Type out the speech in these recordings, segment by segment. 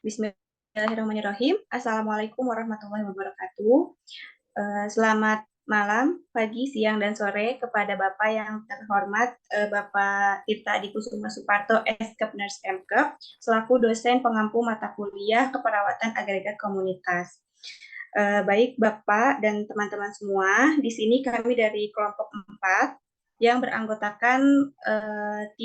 Bismillahirrahmanirrahim. Assalamualaikum warahmatullahi wabarakatuh. Selamat malam, pagi, siang, dan sore kepada Bapak yang terhormat Bapak Tirta Adi Kusuma Suparto, S.Kep Nurse M.Kep, selaku dosen pengampu mata kuliah keperawatan agregat komunitas. Baik Bapak dan teman-teman semua, di sini kami dari kelompok 4 yang beranggotakan 3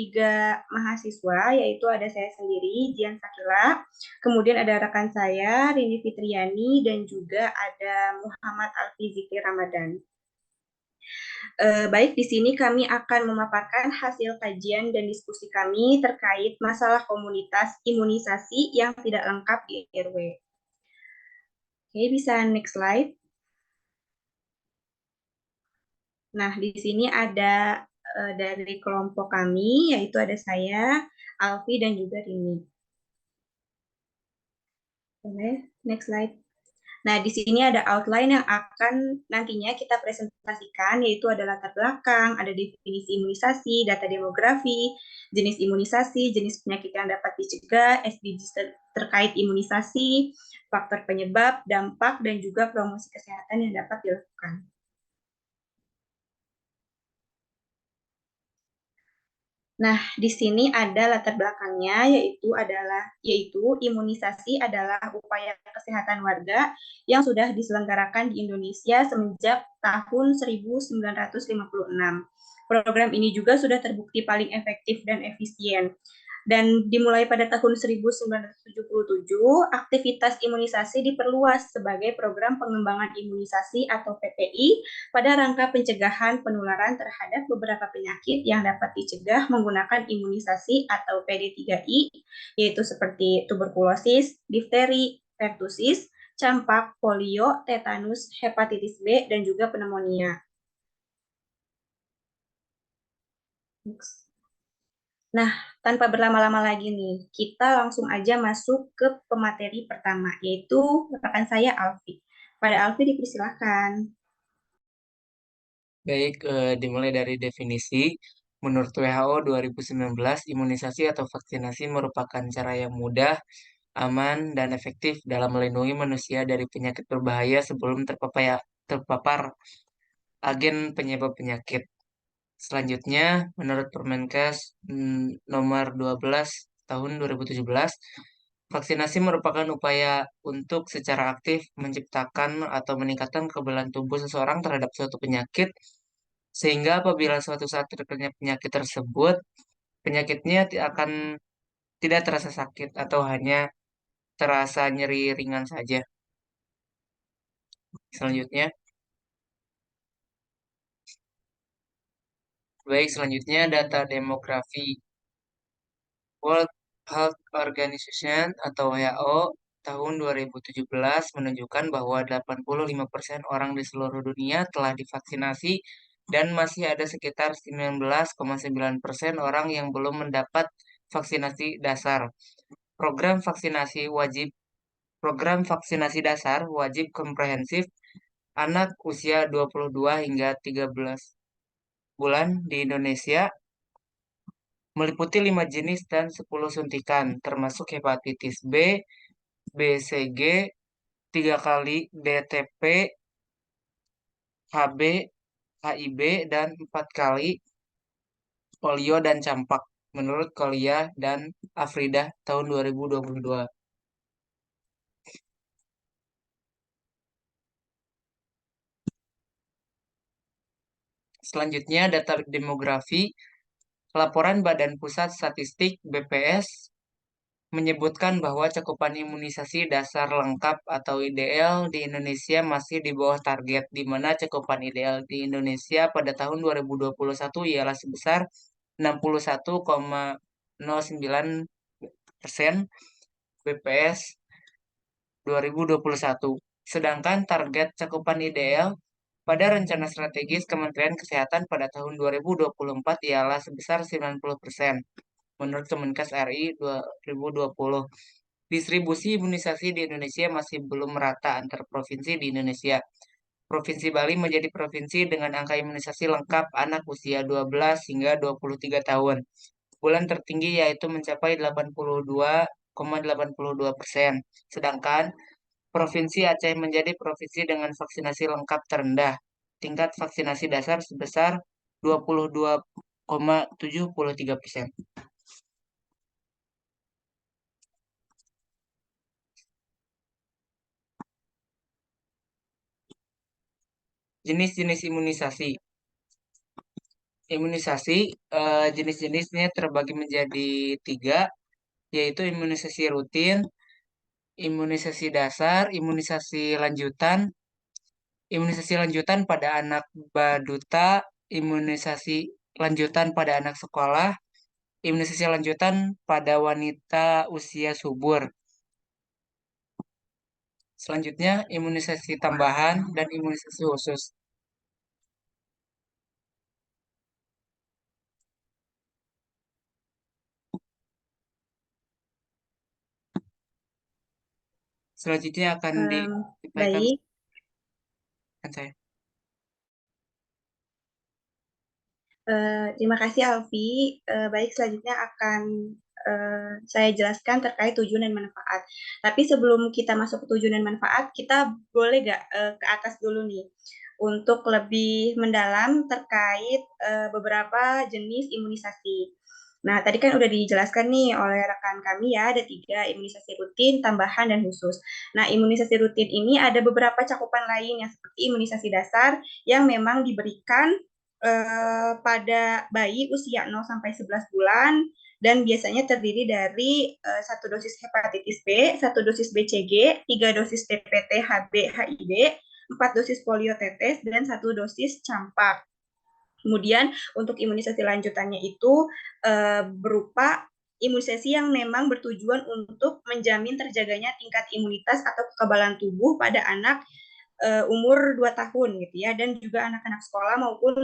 mahasiswa, yaitu ada saya sendiri, Jian Sakila, kemudian ada rekan saya, Rini Fitriani, dan juga ada Muhammad Alfi Zikri Ramadan. Baik, di sini kami akan memaparkan hasil kajian dan diskusi kami terkait masalah komunitas imunisasi yang tidak lengkap di RW. Oke, bisa next slide. Nah, di sini ada dari kelompok kami, yaitu ada saya, Alfi, dan juga Rini. Boleh, next slide. Nah, di sini ada outline yang akan nantinya kita presentasikan, yaitu ada latar belakang, ada definisi imunisasi, data demografi, jenis imunisasi, jenis penyakit yang dapat dicegah, SDGs terkait imunisasi, faktor penyebab, dampak, dan juga promosi kesehatan yang dapat dilakukan. Nah, di sini ada latar belakangnya, yaitu imunisasi adalah upaya kesehatan warga yang sudah diselenggarakan di Indonesia semenjak tahun 1956. Program ini juga sudah terbukti paling efektif dan efisien. Dan dimulai pada tahun 1977, aktivitas imunisasi diperluas sebagai program pengembangan imunisasi atau PPI pada rangka pencegahan penularan terhadap beberapa penyakit yang dapat dicegah menggunakan imunisasi atau PD3I, yaitu seperti tuberkulosis, difteri, pertusis, campak, polio, tetanus, hepatitis B, dan juga pneumonia. Nah, tanpa berlama-lama lagi nih, kita langsung aja masuk ke pemateri pertama, yaitu rekan saya Alfi. Pada Alfi dipersilakan. Baik, dimulai dari definisi. Menurut WHO 2019, imunisasi atau vaksinasi merupakan cara yang mudah, aman, dan efektif dalam melindungi manusia dari penyakit berbahaya sebelum terpapar agen penyebab penyakit. Selanjutnya, menurut Permenkes nomor 12 tahun 2017, vaksinasi merupakan upaya untuk secara aktif menciptakan atau meningkatkan kekebalan tubuh seseorang terhadap suatu penyakit, sehingga apabila suatu saat terkena penyakit tersebut, penyakitnya akan tidak terasa sakit atau hanya terasa nyeri ringan saja. Selanjutnya, selanjutnya data demografi. World Health Organization atau WHO tahun 2017 menunjukkan bahwa 85% orang di seluruh dunia telah divaksinasi dan masih ada sekitar 19,9% orang yang belum mendapat vaksinasi dasar. Program vaksinasi dasar wajib komprehensif anak usia 22 hingga 13 bulan di Indonesia meliputi 5 jenis dan 10 suntikan, termasuk hepatitis B, BCG, 3 kali DTP, HB, HIB, dan 4 kali polio dan campak, menurut Kolia dan Afridah tahun 2022. Selanjutnya, data demografi. Laporan Badan Pusat Statistik (BPS) menyebutkan bahwa cakupan imunisasi dasar lengkap atau IDL di Indonesia masih di bawah target, di mana cakupan IDL di Indonesia pada tahun 2021 ialah sebesar 61,09% BPS 2021. Sedangkan target cakupan IDL pada rencana strategis Kementerian Kesehatan pada tahun 2024 ialah sebesar 90%. Menurut Kemenkes RI 2020, distribusi imunisasi di Indonesia masih belum merata antar provinsi di Indonesia. Provinsi Bali menjadi provinsi dengan angka imunisasi lengkap anak usia 12 hingga 23 tahun. Bulan tertinggi yaitu mencapai 82,9%. 14,82%. Sedangkan Provinsi Aceh menjadi provinsi dengan vaksinasi lengkap terendah. Tingkat vaksinasi dasar sebesar 22,73%. Jenis-jenis imunisasi. Imunisasi jenis-jenisnya terbagi menjadi tiga, yaitu imunisasi rutin, imunisasi dasar, imunisasi lanjutan pada anak baduta, imunisasi lanjutan pada anak sekolah, imunisasi lanjutan pada wanita usia subur. Selanjutnya, imunisasi tambahan dan imunisasi khusus. Selanjutnya akan disampaikan Baik. saya. Terima kasih Alfi. Baik, selanjutnya akan saya jelaskan terkait tujuan dan manfaat. Tapi sebelum kita masuk ke tujuan dan manfaat, kita boleh nggak ke atas dulu nih untuk lebih mendalam terkait beberapa jenis imunisasi. Nah, tadi kan udah dijelaskan nih oleh rekan kami ya, ada 3, imunisasi rutin, tambahan, dan khusus. Nah, imunisasi rutin ini ada beberapa cakupan lain yang seperti imunisasi dasar yang memang diberikan pada bayi usia 0 sampai 11 bulan dan biasanya terdiri dari 1 dosis hepatitis B, 1 dosis BCG, 3 dosis TPT HB HID, 4 dosis polio tetes dan 1 dosis campak. Kemudian untuk imunisasi lanjutannya itu berupa imunisasi yang memang bertujuan untuk menjamin terjaganya tingkat imunitas atau kekebalan tubuh pada anak umur 2 tahun gitu ya, dan juga anak-anak sekolah maupun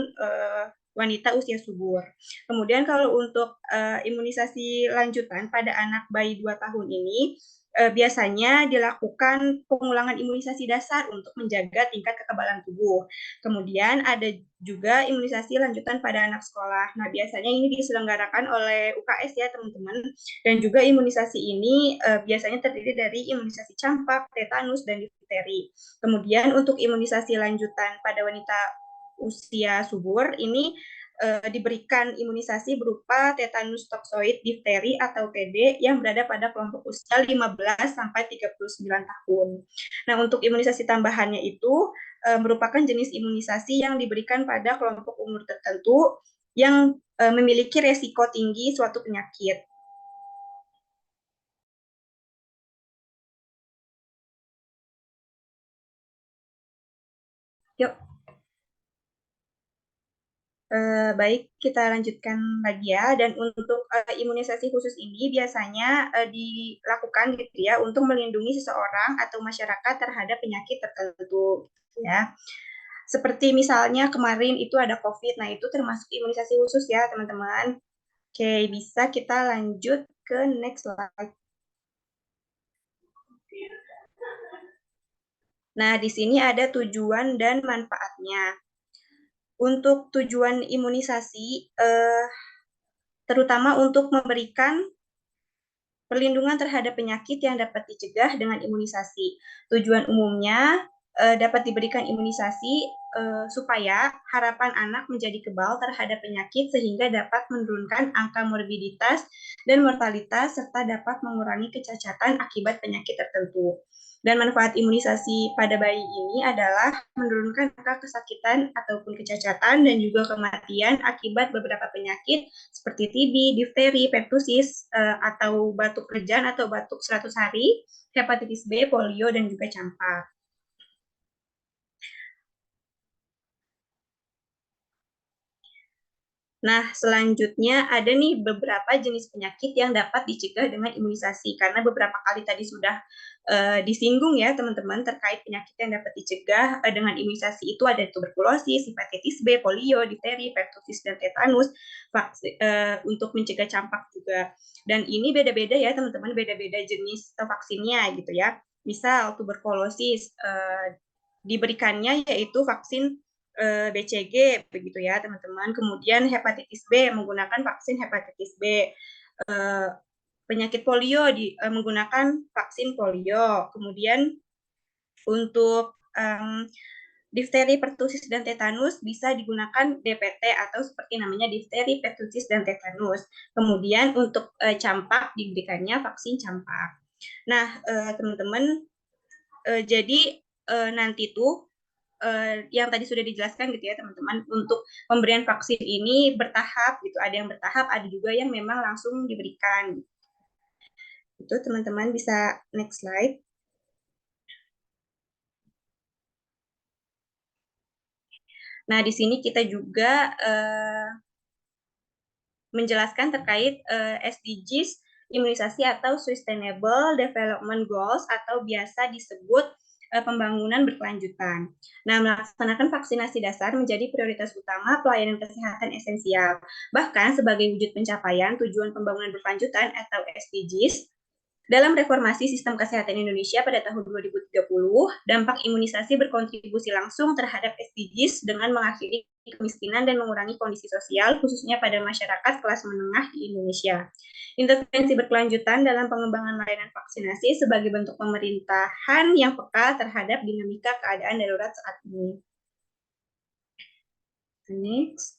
wanita usia subur. Kemudian kalau untuk imunisasi lanjutan pada anak bayi 2 tahun ini biasanya dilakukan pengulangan imunisasi dasar untuk menjaga tingkat kekebalan tubuh. Kemudian ada juga imunisasi lanjutan pada anak sekolah. Nah, biasanya ini diselenggarakan oleh UKS ya, teman-teman. Dan juga imunisasi ini biasanya terdiri dari imunisasi campak, tetanus, dan difteri. Kemudian untuk imunisasi lanjutan pada wanita usia subur ini diberikan imunisasi berupa tetanus toksoid difteri atau TD yang berada pada kelompok usia 15 sampai 39 tahun. Nah, untuk imunisasi tambahannya itu merupakan jenis imunisasi yang diberikan pada kelompok umur tertentu yang memiliki resiko tinggi suatu penyakit. Yuk. Baik, kita lanjutkan lagi ya. Dan untuk imunisasi khusus ini biasanya dilakukan gitu ya untuk melindungi seseorang atau masyarakat terhadap penyakit tertentu, ya. Seperti misalnya kemarin itu ada COVID, nah itu termasuk imunisasi khusus ya teman-teman. Oke, bisa kita lanjut ke next slide. Nah, di sini ada tujuan dan manfaatnya. Untuk tujuan imunisasi, terutama untuk memberikan perlindungan terhadap penyakit yang dapat dicegah dengan imunisasi. Tujuan umumnya dapat diberikan imunisasi supaya harapan anak menjadi kebal terhadap penyakit sehingga dapat menurunkan angka morbiditas dan mortalitas serta dapat mengurangi kecacatan akibat penyakit tertentu. Dan manfaat imunisasi pada bayi ini adalah menurunkan angka kesakitan ataupun kecacatan dan juga kematian akibat beberapa penyakit seperti TB, difteri, pertusis, atau batuk rejan atau batuk 100 hari, hepatitis B, polio, dan juga campak. Nah, selanjutnya ada nih beberapa jenis penyakit yang dapat dicegah dengan imunisasi. Karena beberapa kali tadi sudah disinggung ya teman-teman terkait penyakit yang dapat dicegah dengan imunisasi itu ada tuberkulosis, hepatitis B, polio, difteri, pertusis, dan tetanus untuk mencegah campak juga. Dan ini beda-beda ya teman-teman, beda-beda jenis vaksinnya gitu ya. Misal tuberkulosis diberikannya yaitu vaksin BCG begitu ya teman-teman. Kemudian hepatitis B menggunakan vaksin hepatitis B. penyakit polio menggunakan vaksin polio. Kemudian untuk difteri, pertusis, dan tetanus bisa digunakan DPT atau seperti namanya difteri, pertusis, dan tetanus. Kemudian untuk campak diberikannya vaksin campak. Nah, teman-teman, jadi nanti tuh yang tadi sudah dijelaskan gitu ya teman-teman, untuk pemberian vaksin ini bertahap gitu, ada yang bertahap, ada juga yang memang langsung diberikan. Itu teman-teman bisa next slide. Nah, di sini kita juga menjelaskan terkait SDGs, imunisasi atau Sustainable Development Goals atau biasa disebut pembangunan berkelanjutan. Nah, melaksanakan vaksinasi dasar menjadi prioritas utama pelayanan kesehatan esensial. Bahkan sebagai wujud pencapaian tujuan pembangunan berkelanjutan atau SDGs, dalam reformasi sistem kesehatan Indonesia pada tahun 2030, dampak imunisasi berkontribusi langsung terhadap SDGs dengan mengakhiri kemiskinan dan mengurangi kondisi sosial, khususnya pada masyarakat kelas menengah di Indonesia. Intervensi berkelanjutan dalam pengembangan layanan vaksinasi sebagai bentuk pemerintahan yang peka terhadap dinamika keadaan darurat saat ini. Next.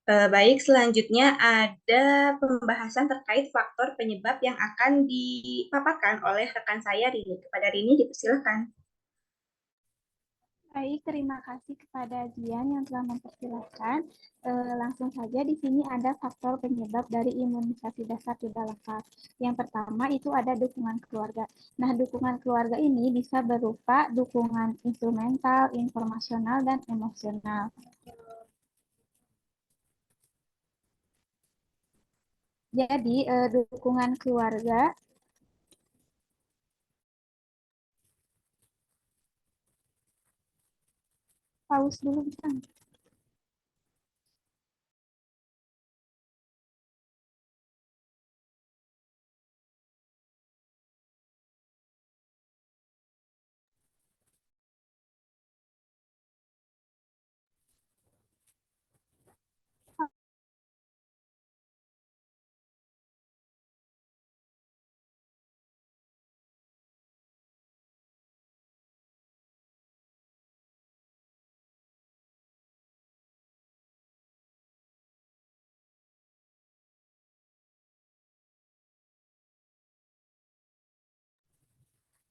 Baik, selanjutnya ada pembahasan terkait faktor penyebab yang akan dipaparkan oleh rekan saya Rini. Kepada Rini, dipersilakan. Baik, terima kasih kepada Jian yang telah mempersilahkan. Langsung saja di sini ada faktor penyebab dari imunisasi dasar tidak lengkap. Yang pertama itu ada dukungan keluarga. Nah, dukungan keluarga ini bisa berupa dukungan instrumental, informasional, dan emosional. Jadi, dukungan keluarga pause dulu bisa.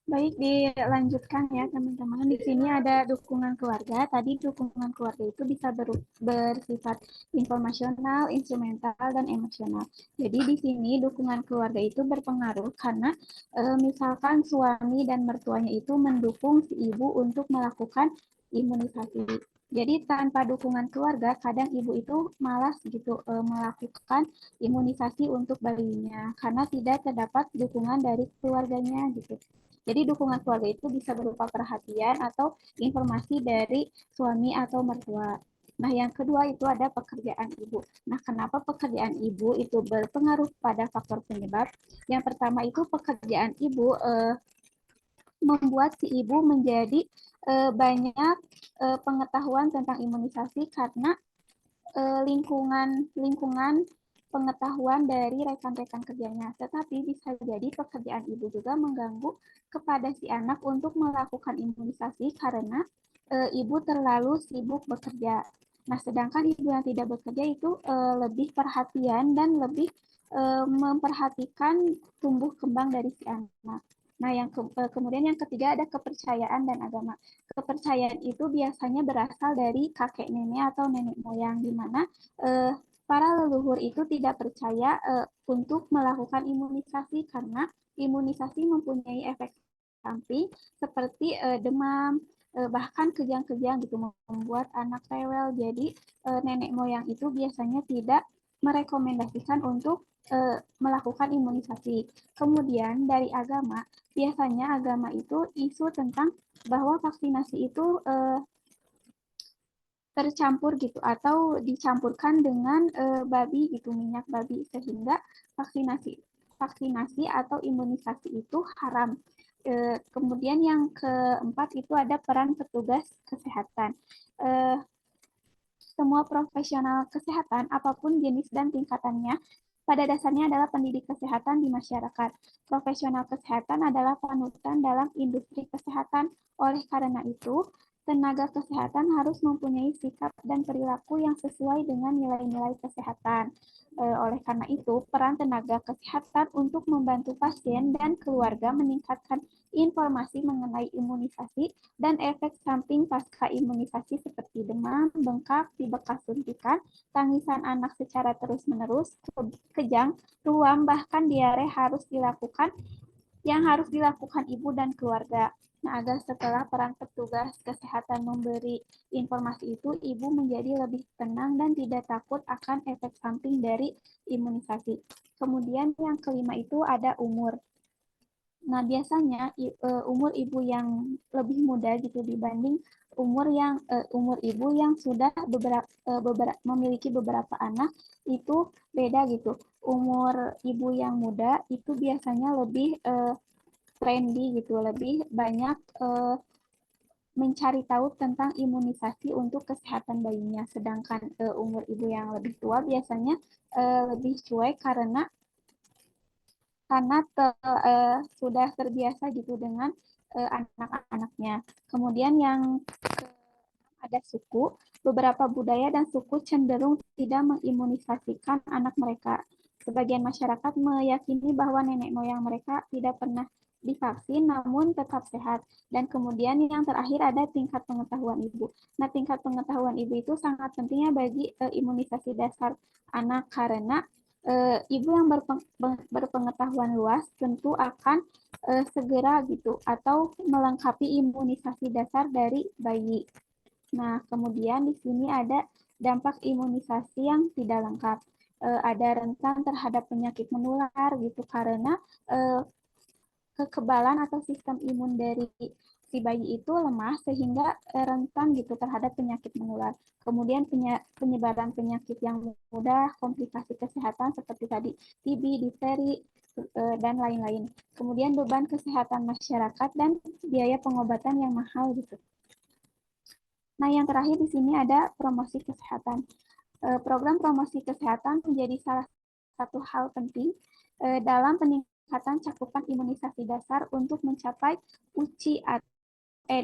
Baik, dilanjutkan ya teman-teman. Di sini ada dukungan keluarga. Tadi dukungan keluarga itu bisa bersifat informasional, instrumental, dan emosional. Jadi di sini dukungan keluarga itu berpengaruh karena misalkan suami dan mertuanya itu mendukung si ibu untuk melakukan imunisasi. Jadi tanpa dukungan keluarga, kadang ibu itu malas gitu melakukan imunisasi untuk bayinya karena tidak terdapat dukungan dari keluarganya gitu. Jadi dukungan keluarga itu bisa berupa perhatian atau informasi dari suami atau mertua. Nah, yang kedua itu ada pekerjaan ibu. Nah, kenapa pekerjaan ibu itu berpengaruh pada faktor penyebab? Yang pertama itu pekerjaan ibu membuat si ibu menjadi banyak pengetahuan tentang imunisasi karena lingkungan pengetahuan dari rekan-rekan kerjanya. Tetapi bisa jadi pekerjaan ibu juga mengganggu kepada si anak untuk melakukan imunisasi karena ibu terlalu sibuk bekerja. Nah, sedangkan ibu yang tidak bekerja itu lebih perhatian dan lebih memperhatikan tumbuh kembang dari si anak. Nah, kemudian yang ketiga ada kepercayaan dan agama. Kepercayaan itu biasanya berasal dari kakek nenek atau nenek moyang, di mana para leluhur itu tidak percaya untuk melakukan imunisasi karena imunisasi mempunyai efek samping seperti demam, bahkan kejang-kejang gitu, membuat anak rewel. Jadi nenek moyang itu biasanya tidak merekomendasikan untuk melakukan imunisasi. Kemudian dari agama, biasanya agama itu isu tentang bahwa vaksinasi itu tercampur gitu atau dicampurkan dengan babi gitu, minyak babi, sehingga vaksinasi atau imunisasi itu haram. Kemudian yang keempat itu ada peran petugas kesehatan. semua profesional kesehatan, apapun jenis dan tingkatannya, pada dasarnya adalah pendidik kesehatan di masyarakat. Profesional kesehatan adalah panutan dalam industri kesehatan. Oleh karena itu, tenaga kesehatan harus mempunyai sikap dan perilaku yang sesuai dengan nilai-nilai kesehatan. Oleh karena itu, peran tenaga kesehatan untuk membantu pasien dan keluarga meningkatkan informasi mengenai imunisasi dan efek samping pasca imunisasi seperti demam, bengkak di bekas suntikan, tangisan anak secara terus-menerus, kejang, ruam, bahkan diare harus dilakukan ibu dan keluarga. Nah, agar setelah peran petugas kesehatan memberi informasi itu, ibu menjadi lebih tenang dan tidak takut akan efek samping dari imunisasi. Kemudian yang kelima itu ada umur. Nah, biasanya umur ibu yang lebih muda gitu dibanding umur ibu yang sudah memiliki beberapa anak itu beda gitu. Umur ibu yang muda itu biasanya lebih trendy gitu, lebih banyak mencari tahu tentang imunisasi untuk kesehatan bayinya. Sedangkan umur ibu yang lebih tua biasanya lebih cuek karena sudah terbiasa gitu dengan anak-anaknya. Kemudian yang ada suku, beberapa budaya dan suku cenderung tidak mengimunisasikan anak mereka. Sebagian masyarakat meyakini bahwa nenek moyang mereka tidak pernah divaksin namun tetap sehat. Dan kemudian yang terakhir ada tingkat pengetahuan ibu. Nah, tingkat pengetahuan ibu itu sangat pentingnya bagi imunisasi dasar anak karena ibu yang berpengetahuan luas tentu akan segera gitu atau melengkapi imunisasi dasar dari bayi. Nah, kemudian di sini ada dampak imunisasi yang tidak lengkap. Ada rentan terhadap penyakit menular gitu karena kekebalan atau sistem imun dari si bayi itu lemah sehingga rentan gitu terhadap penyakit menular. Kemudian penyebaran penyakit yang mudah, komplikasi kesehatan seperti tadi TB, difteri, dan lain-lain. Kemudian beban kesehatan masyarakat dan biaya pengobatan yang mahal gitu. Nah, yang terakhir di sini ada promosi kesehatan. Program promosi kesehatan menjadi salah satu hal penting dalam peningkatan cakupan imunisasi dasar untuk mencapai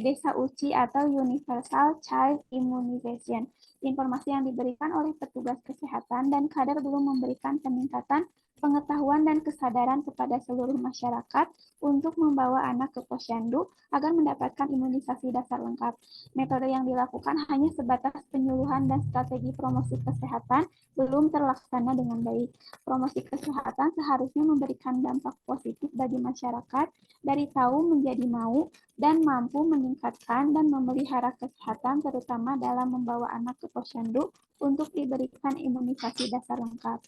desa UCI atau Universal Child Immunization. Informasi yang diberikan oleh petugas kesehatan dan kader belum memberikan peningkatan pengetahuan dan kesadaran kepada seluruh masyarakat untuk membawa anak ke posyandu agar mendapatkan imunisasi dasar lengkap. Metode yang dilakukan hanya sebatas penyuluhan dan strategi promosi kesehatan belum terlaksana dengan baik. Promosi kesehatan seharusnya memberikan dampak positif bagi masyarakat dari tahu menjadi mau dan mampu meningkatkan dan memelihara kesehatan terutama dalam membawa anak ke posyandu untuk diberikan imunisasi dasar lengkap.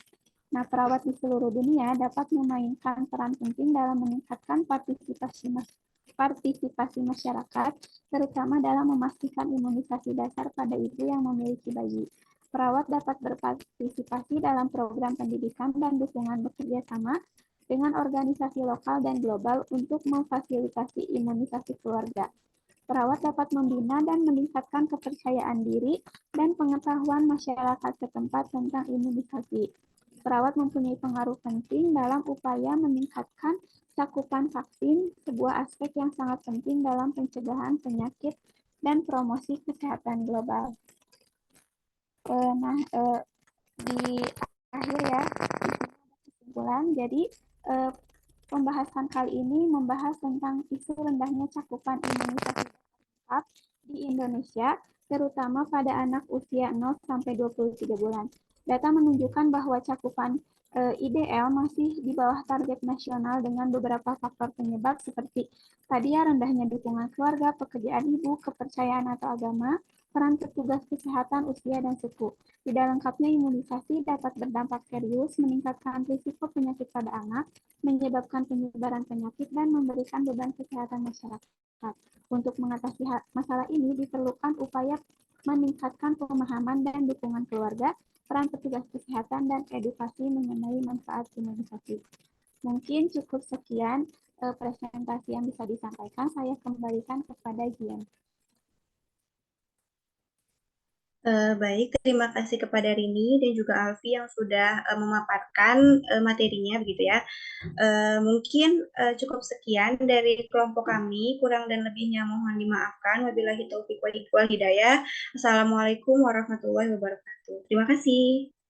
Nah, perawat di seluruh dunia dapat memainkan peran penting dalam meningkatkan partisipasi masyarakat, terutama dalam memastikan imunisasi dasar pada ibu yang memiliki bayi. Perawat dapat berpartisipasi dalam program pendidikan dan dukungan bekerja sama dengan organisasi lokal dan global untuk memfasilitasi imunisasi keluarga. Perawat dapat membina dan meningkatkan kepercayaan diri dan pengetahuan masyarakat setempat tentang imunisasi. Perawat mempunyai pengaruh penting dalam upaya meningkatkan cakupan vaksin, sebuah aspek yang sangat penting dalam pencegahan penyakit dan promosi kesehatan global. Di akhir ya, kesimpulan. Jadi pembahasan kali ini membahas tentang isu rendahnya cakupan imunisasi lengkap di Indonesia, terutama pada anak usia 0 sampai 23 bulan. Data menunjukkan bahwa cakupan IDL masih di bawah target nasional dengan beberapa faktor penyebab seperti tadi ya rendahnya dukungan keluarga, pekerjaan ibu, kepercayaan atau agama, peran petugas kesehatan, usia, dan suku. Tidak lengkapnya imunisasi dapat berdampak serius, meningkatkan risiko penyakit pada anak, menyebabkan penyebaran penyakit, dan memberikan beban kesehatan masyarakat. Untuk mengatasi masalah ini diperlukan upaya meningkatkan pemahaman dan dukungan keluarga, peran petugas kesehatan, dan edukasi mengenai manfaat imunisasi. Mungkin cukup sekian presentasi yang bisa disampaikan. Saya kembalikan kepada Jian. Baik, terima kasih kepada Rini dan juga Alfi yang sudah memaparkan materinya begitu ya. Mungkin cukup sekian dari kelompok kami, kurang dan lebihnya mohon dimaafkan. Wabillahi taufiq wal hidayah. Assalamualaikum warahmatullahi wabarakatuh. Terima kasih.